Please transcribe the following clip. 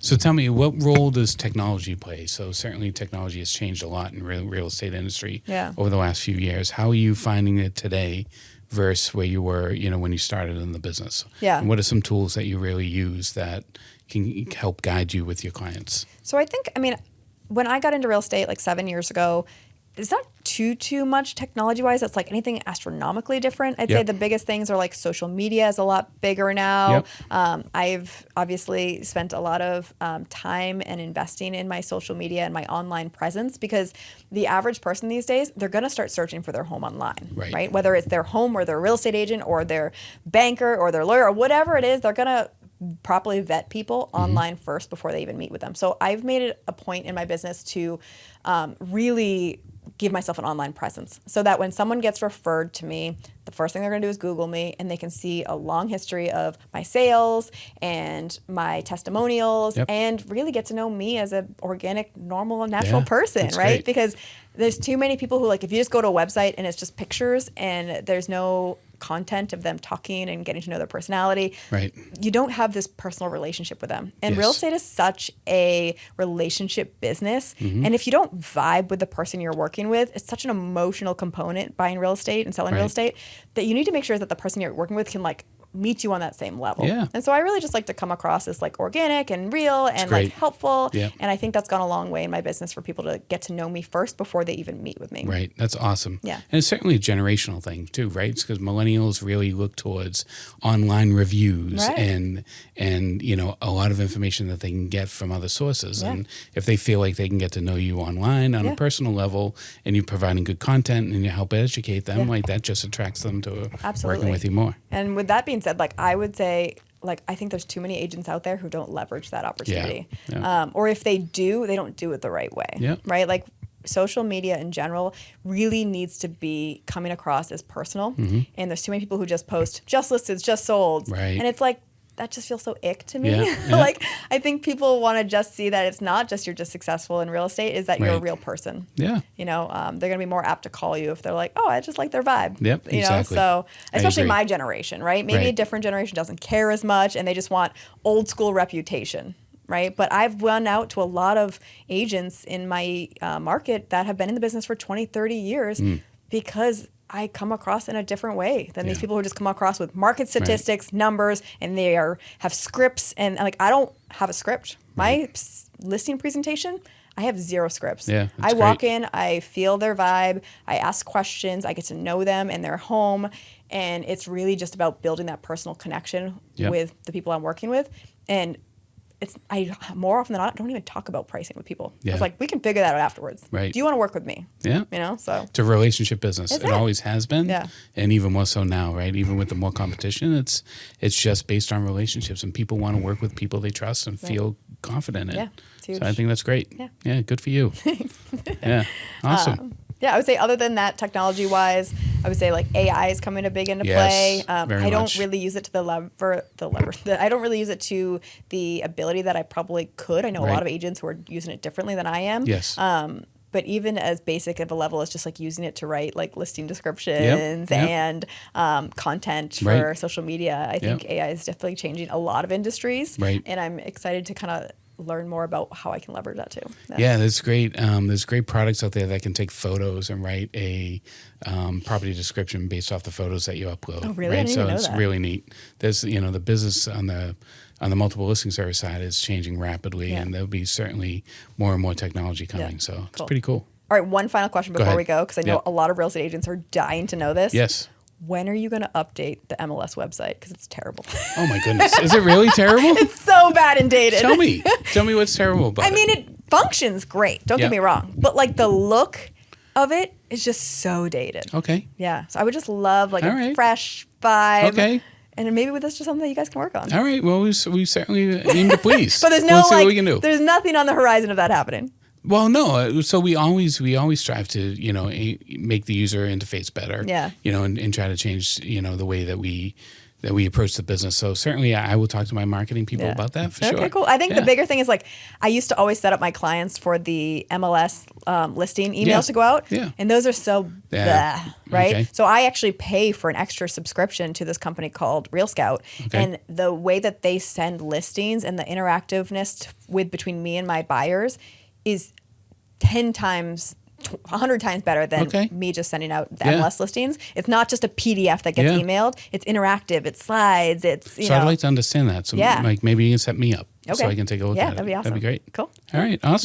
So tell me, what role does technology play? So certainly technology has changed a lot in real estate industry over the last few years. How are you finding it today versus where you were, when you started in the business? Yeah. And what are some tools that you really use that can help guide you with your clients? So I think, when I got into real estate like 7 years ago, it's not too much technology-wise. It's like anything astronomically different. I'd say the biggest things are like social media is a lot bigger now. I've obviously spent a lot of time and investing in my social media and my online presence, because the average person these days, they're going to start searching for their home online, right? Whether it's their home or their real estate agent or their banker or their lawyer or whatever it is, they're going to properly vet people online first before they even meet with them. So I've made it a point in my business to really give myself an online presence, so that when someone gets referred to me, the first thing they're going to do is Google me, and they can see a long history of my sales and my testimonials and really get to know me as an organic, normal, natural person, right? Great. Because there's too many people who, like, if you just go to a website and it's just pictures and there's no content of them talking and getting to know their personality, you don't have this personal relationship with them. And real estate is such a relationship business. And if you don't vibe with the person you're working with, it's such an emotional component buying real estate and selling real estate, that you need to make sure that the person you're working with can like meet you on that same level. And so I really just like to come across as like organic and real and like helpful. And I think that's gone a long way in my business for people to get to know me first before they even meet with me. Right. That's awesome. Yeah. And it's certainly a generational thing too, right? It's because millennials really look towards online reviews and a lot of information that they can get from other sources. And if they feel like they can get to know you online on a personal level, and you're providing good content and you help educate them, like that just attracts them to working with you more. And with that being said, like I would say, like I think there's too many agents out there who don't leverage that opportunity. Or if they do, they don't do it the right way. Right? Like social media in general really needs to be coming across as personal. And there's too many people who just post just listed, just sold. And it's like, that just feels so ick to me. Like, I think people want to just see that it's not just you're just successful in real estate, is that you're a real person. They're going to be more apt to call you if they're like, oh, I just like their vibe. Exactly. So especially my generation, right? Maybe a different generation doesn't care as much and they just want old school reputation. Right. But I've run out to a lot of agents in my market that have been in the business for 20, 30 years because I come across in a different way than these people who just come across with market statistics, numbers, and they have scripts. And like, I don't have a script. My listing presentation, I have zero scripts. I walk in, I feel their vibe, I ask questions, I get to know them and their home. And it's really just about building that personal connection with the people I'm working with. And I more often than not don't even talk about pricing with people. It's like, we can figure that out afterwards. Do you want to work with me? So it's a relationship business. It always has been, and even more so now, right? Even with the more competition, it's just based on relationships, and people want to work with people they trust and feel confident in. So I think that's great. Good for you. Awesome. I would say other than that, technology-wise, I would say like AI is coming big into play. I don't really use it to the lever. I don't really use it to the ability that I probably could. I know a lot of agents who are using it differently than I am. But even as basic of a level as just like using it to write like listing descriptions and content for social media, I think AI is definitely changing a lot of industries. And I'm excited to kind of learn more about how I can leverage that too. There's great. There's great products out there that can take photos and write a property description based off the photos that you upload. Oh, really? I didn't even know it's that. really neat. There's the business on the multiple listing service side is changing rapidly, and there'll be certainly more and more technology coming. So it's pretty cool. All right, one final question before we go, because I know a lot of real estate agents are dying to know this. Yes. When are you going to update the MLS website? Because it's terrible. Oh my goodness. Is it really terrible? It's so bad and dated. Tell me what's terrible about it. I mean, it functions great. Don't get me wrong. But like the look of it is just so dated. Okay. Yeah. So I would just love like a fresh vibe. Okay. And maybe that's just something that you guys can work on. All right. Well, we certainly aim to please. But there's we'll see what we can do. There's nothing on the horizon of that happening. Well, no. So we always strive to, make the user interface better. And try to change, the way that we that we approach the business. So certainly I will talk to my marketing people about that for sure. Okay, cool. I think the bigger thing is like I used to always set up my clients for the MLS listing emails to go out. Yeah. And those are so right? Okay. So I actually pay for an extra subscription to this company called Real Scout. Okay. And the way that they send listings and the interactiveness between me and my buyers is 10 times 100 times better than me just sending out the MLS listings. It's not just a PDF that gets emailed. It's interactive. It's slides. It's, you know. I'd like to understand that. So like maybe you can set me up so I can take a look at it. That'd be awesome. That'd be great. Cool. All right. Awesome.